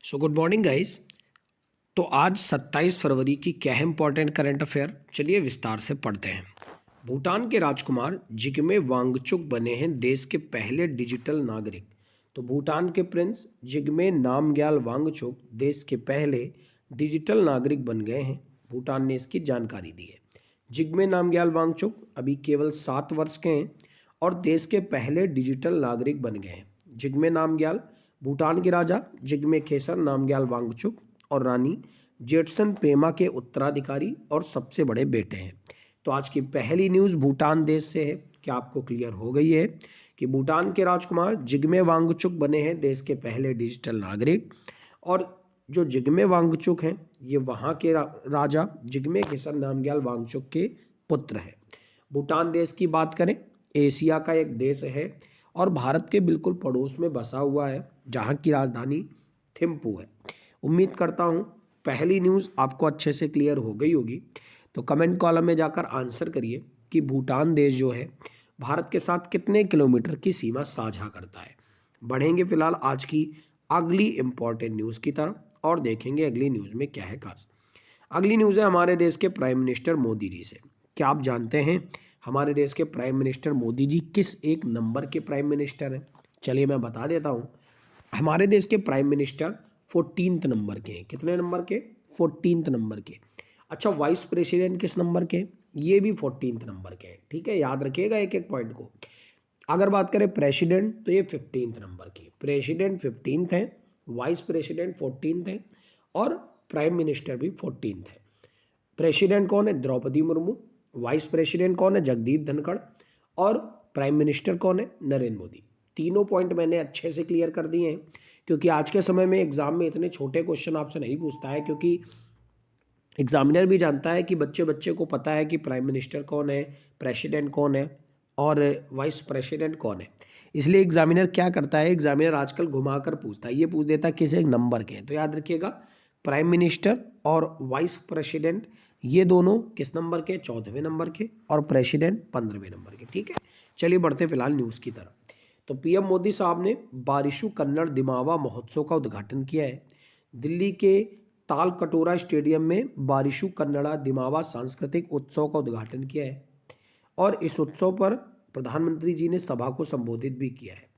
So good morning guys. तो आज 27 फरवरी की क्या है इंपॉर्टेंट करंट अफेयर, चलिए विस्तार से पढ़ते हैं। भूटान के राजकुमार जिग्मे वांगचुक बने हैं देश के पहले डिजिटल नागरिक। तो भूटान के प्रिंस जिग्मे नामग्याल वांगचुक देश के पहले डिजिटल नागरिक बन गए हैं। भूटान ने इसकी जानकारी दी है। जिग्मे नामग्याल वांगचुक अभी केवल 7 वर्ष के हैं और देश के पहले डिजिटल नागरिक बन गए हैं। जिग्मे नामग्याल भूटान के राजा जिग्मे खेसर नामग्याल वांगचुक और रानी जेट्सन पेमा के उत्तराधिकारी और सबसे बड़े बेटे हैं। तो आज की पहली न्यूज़ भूटान देश से है। क्या आपको क्लियर हो गई है कि भूटान के राजकुमार जिग्मे वांगचुक बने हैं देश के पहले डिजिटल नागरिक, और जो जिग्मे वांगचुक हैं ये वहाँ के राजा जिग्मे खेसर नामग्याल वांगचुक के पुत्र हैं। भूटान देश की बात करें, एशिया का एक देश है और भारत के बिल्कुल पड़ोस में बसा हुआ है, जहाँ की राजधानी थिम्पू है। उम्मीद करता हूँ पहली न्यूज़ आपको अच्छे से क्लियर हो गई होगी। तो कमेंट कॉलम में जाकर आंसर करिए कि भूटान देश जो है भारत के साथ कितने किलोमीटर की सीमा साझा करता है। बढ़ेंगे फिलहाल आज की अगली इंपॉर्टेंट न्यूज़ की तरफ और देखेंगे अगली न्यूज़ में क्या है खास। अगली न्यूज़ है हमारे देश के प्राइम मिनिस्टर मोदी जी से। क्या आप जानते हैं हमारे देश के प्राइम मिनिस्टर मोदी जी किस एक नंबर के प्राइम मिनिस्टर हैं? चलिए मैं बता देता हूँ। हमारे देश के प्राइम मिनिस्टर 14th नंबर के हैं। कितने नंबर के? 14th नंबर के। अच्छा, वाइस प्रेसिडेंट किस नंबर के? ये भी 14th नंबर के हैं। ठीक है, याद रखिएगा एक एक पॉइंट को। अगर बात करें प्रेसिडेंट तो ये 15th नंबर के। प्रेसिडेंट 15th है, वाइस प्रेसिडेंट 14th है और प्राइम मिनिस्टर भी 14th है। प्रेसिडेंट कौन है? द्रौपदी मुर्मू। वाइस प्रेसिडेंट कौन है? जगदीप धनखड़। और प्राइम मिनिस्टर कौन है? नरेंद्र मोदी। तीनों पॉइंट मैंने अच्छे से क्लियर कर दिए हैं, क्योंकि आज के समय में एग्जाम में इतने छोटे क्वेश्चन आपसे नहीं पूछता है, क्योंकि एग्जामिनर भी जानता है कि बच्चे बच्चे को पता है कि प्राइम मिनिस्टर कौन है, प्रेसिडेंट कौन है और वाइस प्रेसिडेंट कौन है। इसलिए एग्जामिनर क्या करता है, एग्जामिनर आजकल घुमाकर पूछता है, ये पूछ देता है किस एक नंबर के हैं। तो याद रखिएगा प्राइम मिनिस्टर और वाइस प्रेसिडेंट ये दोनों किस नंबर के? 14वें नंबर के, और प्रेसिडेंट 15वें नंबर के। ठीक है, चलिए बढ़ते फिलहाल न्यूज़ की तरफ। तो पीएम मोदी साहब ने बारिशु कन्नड़ दिमावा महोत्सव का उद्घाटन किया है। दिल्ली के ताल कटोरा स्टेडियम में बारिशु कन्नड़ा दिमावा सांस्कृतिक उत्सव का उद्घाटन किया है और इस उत्सव पर प्रधानमंत्री जी ने सभा को संबोधित भी किया है।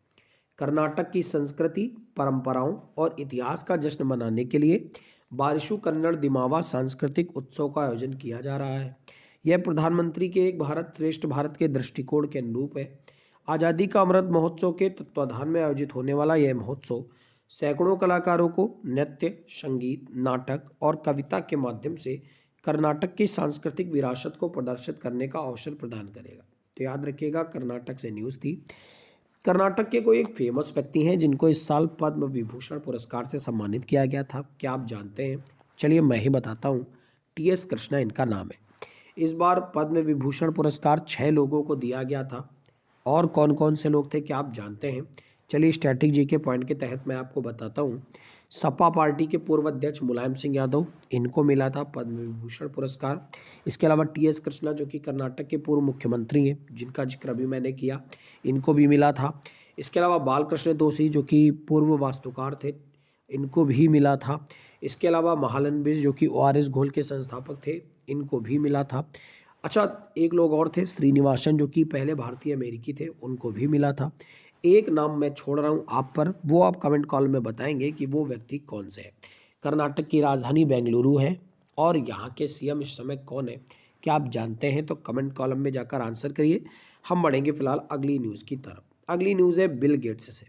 कर्नाटक की संस्कृति, परंपराओं और इतिहास का जश्न मनाने के लिए बारिशु कन्नड़ दिमावा सांस्कृतिक उत्सव का आयोजन किया जा रहा है। यह प्रधानमंत्री के एक भारत श्रेष्ठ भारत के दृष्टिकोण के अनुरूप है। आज़ादी का अमृत महोत्सव के तत्वाधान में आयोजित होने वाला यह महोत्सव सैकड़ों कलाकारों को नृत्य, संगीत, नाटक और कविता के माध्यम से कर्नाटक की सांस्कृतिक विरासत को प्रदर्शित करने का अवसर प्रदान करेगा। तो याद रखिएगा, कर्नाटक से न्यूज़ थी। कर्नाटक के कोई एक फेमस व्यक्ति हैं जिनको इस साल पद्म विभूषण पुरस्कार से सम्मानित किया गया था। क्या आप जानते हैं? चलिए मैं ही बताता हूँ। टी.एस. कृष्णा इनका नाम है। इस बार पद्म विभूषण पुरस्कार 6 लोगों को दिया गया था। और कौन कौन से लोग थे क्या आप जानते हैं? चलिए स्टैटिक जी के पॉइंट के तहत मैं आपको बताता हूँ। सपा पार्टी के पूर्व अध्यक्ष मुलायम सिंह यादव, इनको मिला था पद्म विभूषण पुरस्कार। इसके अलावा टी.एस. कृष्णा जो कि कर्नाटक के पूर्व मुख्यमंत्री हैं, जिनका जिक्र अभी मैंने किया, इनको भी मिला था। इसके अलावा बालकृष्ण दोषी जो कि पूर्व वास्तुकार थे, इनको भी मिला था। इसके अलावा महालनबिस जो कि ओआरएस घोल के संस्थापक थे, इनको भी मिला था। अच्छा, एक लोग और थे, श्रीनिवासन जो कि पहले भारतीय अमेरिकी थे, उनको भी मिला था। एक नाम मैं छोड़ रहा हूँ आप पर, वो आप कमेंट कॉलम में बताएंगे कि वो व्यक्ति कौन से है। कर्नाटक की राजधानी बेंगलुरु है और यहाँ के सीएम इस समय कौन है क्या आप जानते हैं? तो कमेंट कॉलम में जाकर आंसर करिए। हम बढ़ेंगे फिलहाल अगली न्यूज़ की तरफ। अगली न्यूज़ है बिल गेट्स से।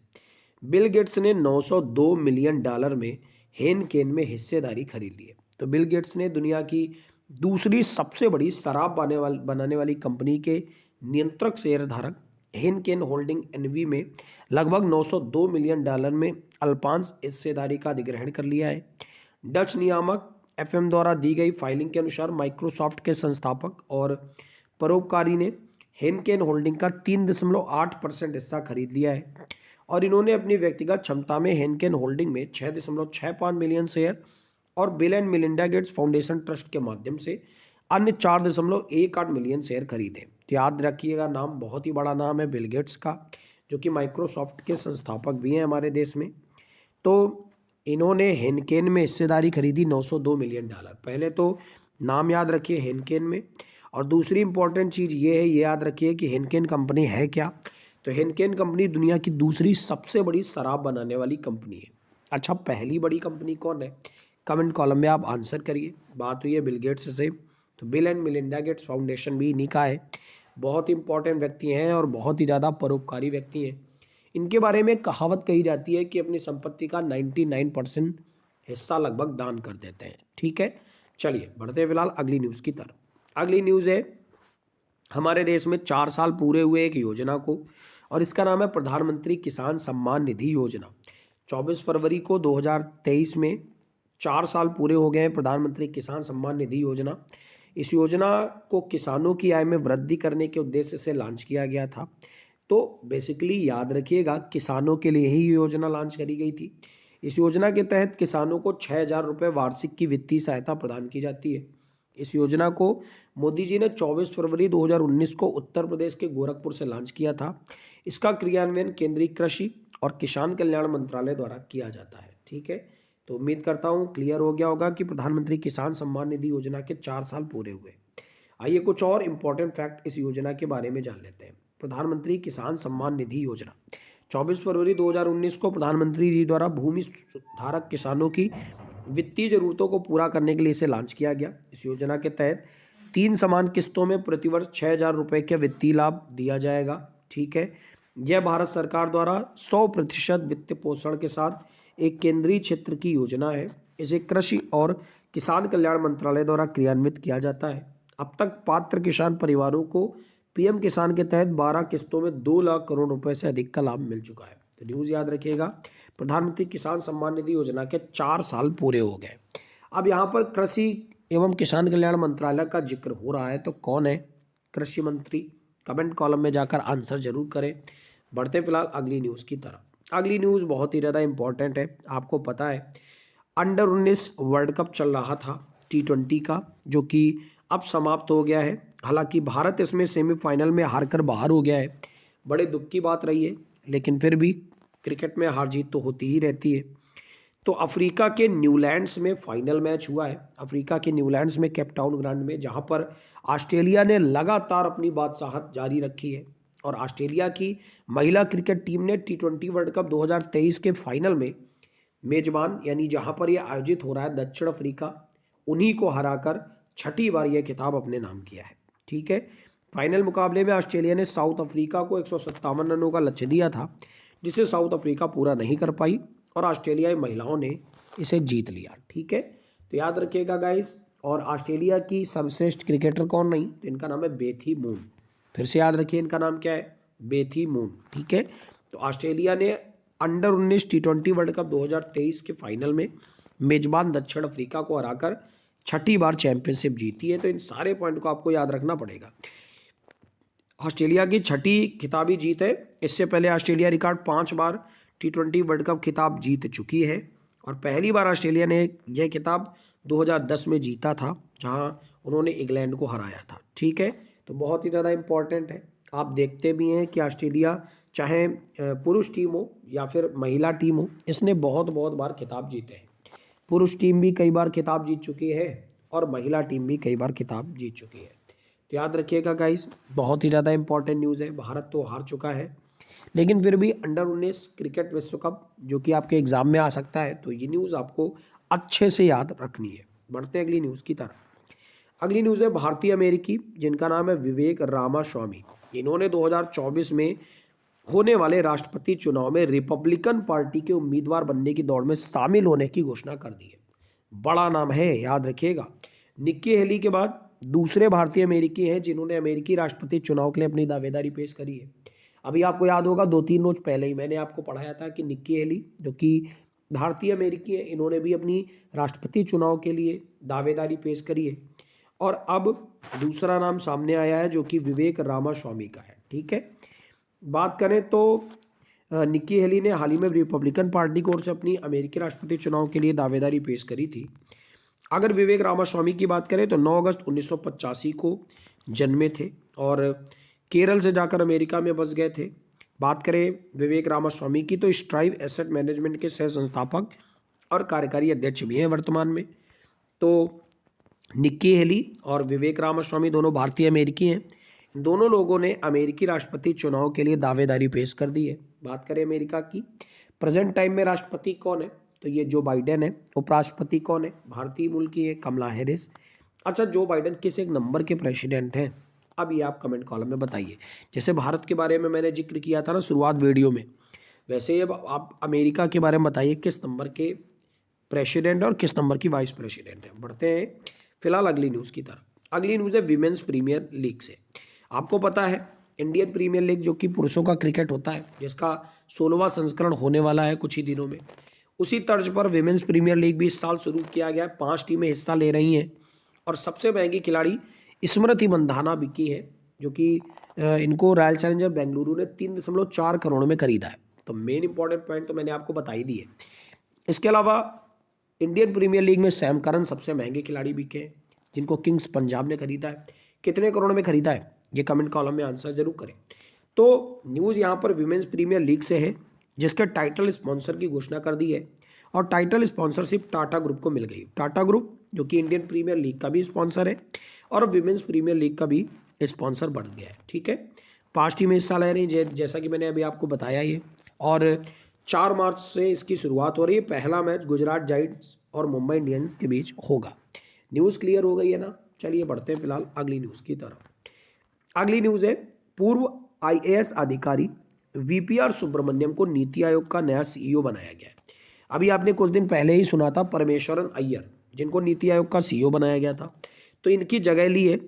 बिल गेट्स ने $902 मिलियन में हेनकेन में हिस्सेदारी खरीद ली है। तो बिल गेट्स ने दुनिया की दूसरी सबसे बड़ी शराब बनाने वाली कंपनी के नियंत्रक शेयरधारक हेनकेन होल्डिंग एनवी में लगभग $902 मिलियन में अल्पांश हिस्सेदारी का अधिग्रहण कर लिया है। डच नियामक एफएम द्वारा दी गई फाइलिंग के अनुसार माइक्रोसॉफ्ट के संस्थापक और परोपकारी ने हेनकेन होल्डिंग का 3.8% हिस्सा खरीद लिया है और इन्होंने अपनी व्यक्तिगत क्षमता में हेनकेन होल्डिंग में 6.65 मिलियन शेयर और bill and Melinda Gates foundation trust के माध्यम से अन्य 4.18 मिलियन शेयर खरीदे। तो याद रखिएगा, नाम बहुत ही बड़ा नाम है बिल गेट्स का, जो कि माइक्रोसॉफ्ट के संस्थापक भी हैं हमारे देश में। तो इन्होंने हेनकेन में हिस्सेदारी खरीदी $902 मिलियन। पहले तो नाम याद रखिए हेनकेन में, और दूसरी इंपॉर्टेंट चीज़ ये है, ये याद रखिए कि हेनकेन कंपनी है क्या। तो हेनकेन कंपनी दुनिया की दूसरी सबसे बड़ी शराब बनाने वाली कंपनी है। अच्छा, पहली बड़ी कंपनी कौन है? कमेंट कॉलम में आप आंसर करिए। बात हुई है बिल गेट्स से, तो bill and Melinda Gates foundation भी इन्हीं का है। बहुत इंपॉर्टेंट व्यक्ति हैं और बहुत ही ज़्यादा परोपकारी व्यक्ति हैं। इनके बारे में कहावत कही जाती है कि अपनी संपत्ति का 99% हिस्सा लगभग दान कर देते हैं। ठीक है, चलिए बढ़ते हैं फिलहाल अगली न्यूज़ की तरफ। अगली न्यूज़ है, हमारे देश में 4 साल पूरे हुए एक योजना को, और इसका नाम है प्रधानमंत्री किसान सम्मान निधि योजना। 24 फरवरी को 2023 में 4 साल पूरे हो गए हैं प्रधानमंत्री किसान सम्मान निधि योजना। इस योजना को किसानों की आय में वृद्धि करने के उद्देश्य से लॉन्च किया गया था। तो बेसिकली याद रखिएगा, किसानों के लिए ही योजना लॉन्च करी गई थी। इस योजना के तहत किसानों को 6,000 रुपये वार्षिक की वित्तीय सहायता प्रदान की जाती है। इस योजना को मोदी जी ने 24 फरवरी 2019 को उत्तर प्रदेश के गोरखपुर से लॉन्च किया था। इसका क्रियान्वयन केंद्रीय कृषि और किसान कल्याण मंत्रालय द्वारा किया जाता है। ठीक है, तो उम्मीद करता हूँ क्लियर हो गया होगा कि प्रधानमंत्री किसान सम्मान निधि योजना के 4 साल पूरे हुए। आइए कुछ और इम्पोर्टेंट फैक्ट इस योजना के बारे में जान लेते हैं। प्रधानमंत्री किसान सम्मान निधि योजना 24 फरवरी 2019 को प्रधानमंत्री जी द्वारा भूमि सुधारक किसानों की वित्तीय जरूरतों को पूरा करने के लिए इसे लॉन्च किया गया। इस योजना के तहत 3 समान किस्तों में प्रतिवर्ष 6,000 रुपये के वित्तीय लाभ दिया जाएगा। ठीक है, यह भारत सरकार द्वारा 100% वित्त पोषण के साथ एक केंद्रीय क्षेत्र की योजना है। इसे कृषि और किसान कल्याण मंत्रालय द्वारा क्रियान्वित किया जाता है। अब तक पात्र किसान परिवारों को पीएम किसान के तहत 12 किस्तों में 2 लाख करोड़ रुपए से अधिक का लाभ मिल चुका है। तो न्यूज़ याद रखिएगा, प्रधानमंत्री किसान सम्मान निधि योजना के 4 साल पूरे हो गए। अब यहाँ पर कृषि एवं किसान कल्याण मंत्रालय का जिक्र हो रहा है, तो कौन है कृषि मंत्री? कमेंट कॉलम में जाकर आंसर जरूर करें। बढ़ते फिलहाल अगली न्यूज़ की तरफ। अगली न्यूज़ बहुत ही ज़्यादा इंपॉर्टेंट है। आपको पता है अंडर 19 वर्ल्ड कप चल रहा था T20 का, जो कि अब समाप्त हो गया है। हालांकि भारत इसमें सेमीफाइनल में हारकर बाहर हो गया है। बड़े दुख की बात रही है, लेकिन फिर भी क्रिकेट में हार जीत तो होती ही रहती है। तो अफ्रीका के न्यूलैंड्स में फाइनल मैच हुआ है। अफ्रीका के न्यूलैंड्स में केपटाउन ग्राउंड में, जहां पर ऑस्ट्रेलिया ने लगातार अपनी बादशाहत जारी रखी है। और ऑस्ट्रेलिया की महिला क्रिकेट टीम ने T20 वर्ल्ड कप 2023 के फाइनल में मेजबान, यानी जहां पर यह आयोजित हो रहा है दक्षिण अफ्रीका, उन्हीं को हराकर छठी बार यह खिताब अपने नाम किया है। ठीक है, फाइनल मुकाबले में ऑस्ट्रेलिया ने साउथ अफ्रीका को 157 रनों का लक्ष्य दिया था, जिसे साउथ अफ्रीका पूरा नहीं कर पाई और ऑस्ट्रेलियाई महिलाओं ने इसे जीत लिया। ठीक है, तो याद रखिएगा गाइस। और ऑस्ट्रेलिया की सर्वश्रेष्ठ क्रिकेटर कौन नहीं, तो इनका नाम है बेथी मून। फिर से याद रखिए, इनका नाम क्या है? बेथी मून। ठीक है, तो ऑस्ट्रेलिया ने अंडर 19 T20 वर्ल्ड कप 2023 के फाइनल में मेजबान दक्षिण अफ्रीका को हराकर छठी बार चैंपियनशिप जीती है। तो इन सारे पॉइंट को आपको याद रखना पड़ेगा। ऑस्ट्रेलिया की छठी खिताबी जीत है। इससे पहले ऑस्ट्रेलिया रिकॉर्ड 5 बार T20 वर्ल्ड कप खिताब जीत चुकी है, और पहली बार ऑस्ट्रेलिया ने यह खिताब 2010 में जीता था, जहां उन्होंने इंग्लैंड को हराया था। ठीक है, तो बहुत ही ज़्यादा इंपॉर्टेंट है। आप देखते भी हैं कि ऑस्ट्रेलिया चाहे पुरुष टीम हो या फिर महिला टीम हो, इसने बहुत बार खिताब जीते हैं। पुरुष टीम भी कई बार खिताब जीत चुकी है और महिला टीम भी कई बार खिताब जीत चुकी है। तो याद रखिएगा गाइस, बहुत ही ज़्यादा इंपॉर्टेंट न्यूज़ है। भारत तो हार चुका है, लेकिन फिर भी अंडर 19 क्रिकेट विश्व कप जो कि आपके एग्जाम में आ सकता है, तो ये न्यूज़ आपको अच्छे से याद रखनी है। बढ़ते हैं अगली न्यूज़ की तरफ। अगली न्यूज़ है भारतीय अमेरिकी, जिनका नाम है विवेक रामास्वामी। इन्होंने 2024 में होने वाले राष्ट्रपति चुनाव में रिपब्लिकन पार्टी के उम्मीदवार बनने की दौड़ में शामिल होने की घोषणा कर दी है। बड़ा नाम है, याद रखिएगा। निक्की हेली के बाद दूसरे भारतीय अमेरिकी हैं जिन्होंने अमेरिकी राष्ट्रपति चुनाव के लिए अपनी दावेदारी पेश करी है। अभी आपको याद होगा 2-3 रोज पहले ही मैंने आपको पढ़ाया था कि निक्की हेली, जो कि भारतीय अमेरिकी है, इन्होंने भी अपनी राष्ट्रपति चुनाव के लिए दावेदारी पेश करी है। और अब दूसरा नाम सामने आया है जो कि विवेक रामास्वामी का है। ठीक है, बात करें तो निक्की हेली ने हाल ही में रिपब्लिकन पार्टी की ओर से अपनी अमेरिकी राष्ट्रपति चुनाव के लिए दावेदारी पेश करी थी। अगर विवेक रामास्वामी की बात करें तो 9 अगस्त 1985 को जन्मे थे और केरल से जाकर अमेरिका में बस गए थे। बात करें विवेक रामास्वामी की, तो स्ट्राइव एसेट मैनेजमेंट के सह संस्थापक और कार्यकारी अध्यक्ष भी हैं वर्तमान में। तो निक्की हेली और विवेक रामास्वामी दोनों भारतीय अमेरिकी हैं। इन दोनों लोगों ने अमेरिकी राष्ट्रपति चुनाव के लिए दावेदारी पेश कर दी है। बात करें अमेरिका की, प्रेजेंट टाइम में राष्ट्रपति कौन है, तो ये जो बाइडेन है। उपराष्ट्रपति कौन है, भारतीय मूल की है, कमला हैरिस। अच्छा, जो बाइडेन किस एक नंबर के प्रेसिडेंट हैं, अब ये आप कमेंट कॉलम में बताइए। जैसे भारत के बारे में मैंने जिक्र किया था ना शुरुआत वीडियो में, वैसे ही अब आप अमेरिका के बारे में बताइए किस नंबर के प्रेसिडेंट और किस नंबर की वाइस प्रेसिडेंट है। बढ़ते हैं फिलहाल अगली न्यूज़ की तरफ। अगली न्यूज़ है विमेंस प्रीमियर लीग से। आपको पता है इंडियन प्रीमियर लीग जो कि पुरुषों का क्रिकेट होता है, जिसका 16वां संस्करण होने वाला है कुछ ही दिनों में, उसी तर्ज पर विमेंस प्रीमियर लीग भी इस साल शुरू किया गया है। 5 टीमें हिस्सा ले रही हैं और सबसे महंगी खिलाड़ी स्मृति मंधाना बिकी है, जो कि इनको रॉयल चैलेंजर बेंगलुरु ने 3.4 करोड़ में खरीदा है। तो मेन इंपॉर्टेंट पॉइंट तो मैंने आपको बता ही दी है। इसके अलावा इंडियन प्रीमियर लीग में सैम करन सबसे महंगे खिलाड़ी बिके हैं, जिनको किंग्स पंजाब ने खरीदा है। कितने करोड़ में खरीदा है, ये कमेंट कॉलम में आंसर जरूर करें। तो न्यूज़ यहाँ पर विमेंस प्रीमियर लीग से है, जिसके टाइटल स्पॉन्सर की घोषणा कर दी है और टाइटल स्पॉन्सरशिप टाटा ग्रुप को मिल गई। टाटा ग्रुप जो कि इंडियन प्रीमियर लीग का भी स्पॉन्सर है और विमेंस प्रीमियर लीग का भी स्पॉन्सर बढ़ गया है। ठीक है, 5 टीमें हिस्सा ले रही हैं, जैसा कि मैंने अभी आपको बताया ये। और 4 मार्च से इसकी शुरुआत हो रही है। पहला मैच गुजरात जायंट्स और मुंबई इंडियंस के बीच होगा। न्यूज़ क्लियर हो गई है ना। चलिए बढ़ते हैं फिलहाल अगली न्यूज़ की तरफ। अगली न्यूज़ है पूर्व IAS अधिकारी VPR सुब्रमण्यम को नीति आयोग का नया CEO बनाया गया है। अभी आपने कुछ दिन पहले ही सुना था परमेश्वरन अय्यर, जिनको नीति आयोग का CEO बनाया गया था, तो इनकी जगह ली है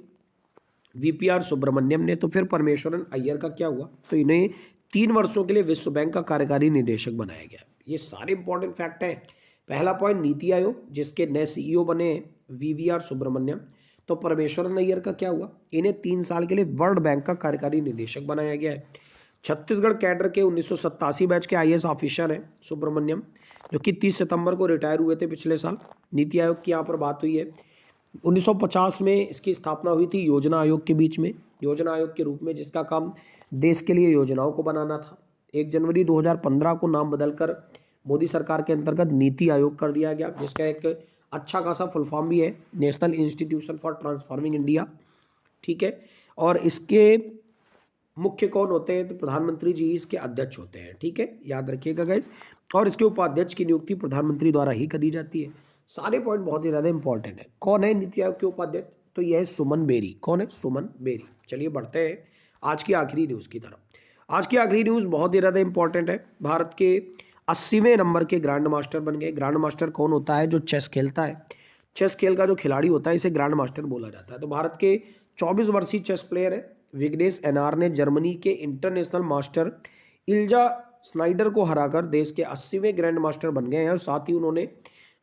VPR सुब्रमण्यम ने। तो फिर परमेश्वरन अय्यर का क्या हुआ, तो इन्हें 3 वर्षों के लिए विश्व बैंक का कार्यकारी निदेशक बनाया गया। ये सारे इंपॉर्टेंट फैक्ट हैं। पहला पॉइंट, नीति आयोग जिसके नए CEO बने VVR सुब्रमण्यम। तो परमेश्वरन अय्यर का क्या हुआ, इन्हें 3 साल के लिए वर्ल्ड बैंक का कार्यकारी निदेशक बनाया गया है। छत्तीसगढ़ कैडर के 1987 बैच के IAS ऑफिसर हैं सुब्रमण्यम, जो कि 30 सितंबर को रिटायर हुए थे पिछले साल। नीति आयोग की यहाँ पर बात हुई है। 1950 में इसकी स्थापना हुई थी योजना आयोग के बीच में, योजना आयोग के रूप में, जिसका काम देश के लिए योजनाओं को बनाना था। 1 जनवरी 2015 को नाम बदलकर मोदी सरकार के अंतर्गत नीति आयोग कर दिया गया, जिसका एक अच्छा खासा फुल फॉर्म भी है, national institution for transforming India. ठीक है, और इसके मुख्य कौन होते हैं, तो प्रधानमंत्री जी इसके अध्यक्ष होते हैं। ठीक है, याद रखिएगा गाइस। और इसके उपाध्यक्ष की नियुक्ति प्रधानमंत्री द्वारा ही करी जाती है। सारे पॉइंट बहुत ही ज़्यादा इंपॉर्टेंट है। कौन है नीति आयोग के उपाध्यक्ष, तो यह है सुमन बेरी। कौन है, सुमन बेरी। चलिए बढ़ते हैं आज की आखिरी न्यूज़ की तरफ। आज की आखिरी न्यूज़ बहुत ही ज़्यादा इंपॉर्टेंट है। भारत के 80वें नंबर के ग्रैंड मास्टर बन गए। ग्रैंड मास्टर कौन होता है, जो चेस खेलता है। चेस खेल का जो खिलाड़ी होता है इसे ग्रैंड मास्टर बोला जाता है। तो भारत के 24 वर्षीय चेस प्लेयर है विग्नेश एनआर ने जर्मनी के इंटरनेशनल मास्टर इल्जा स्नाइडर को हराकर देश के 80वें ग्रैंड मास्टर बन गए हैं। और साथ ही उन्होंने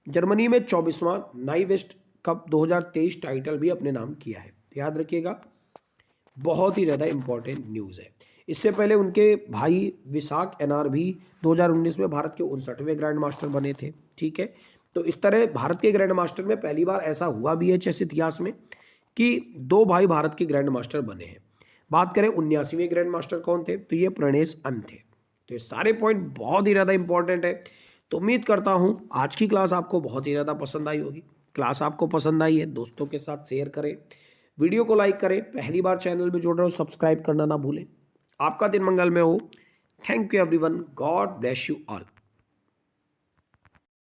जर्मनी में 24वां नाई वेस्ट कप 2023 टाइटल भी अपने नाम किया है। याद रखिएगा, बहुत ही ज़्यादा इंपॉर्टेंट न्यूज़ है। इससे पहले उनके भाई विशाख एनआर भी 2019 में भारत के 59वें ग्रैंड मास्टर बने थे। ठीक है, तो इस तरह भारत के ग्रैंड मास्टर में पहली बार ऐसा हुआ भी है चेस इतिहास में कि 2 भाई भारत के ग्रैंड मास्टर बने हैं। बात करें 79वें ग्रैंड मास्टर कौन थे, तो ये प्रणेश अन थे। तो ये सारे पॉइंट बहुत ही ज़्यादा इंपॉर्टेंट है। तो उम्मीद करता हूँ आज की क्लास आपको बहुत ही ज़्यादा पसंद आई होगी। क्लास आपको पसंद आई है, दोस्तों के साथ शेयर करें, वीडियो को लाइक करें, पहली बार चैनल में जुड़ रहे हो सब्सक्राइब करना ना भूलें। आपका दिन मंगलमय हो। Thank you everyone, God bless you all.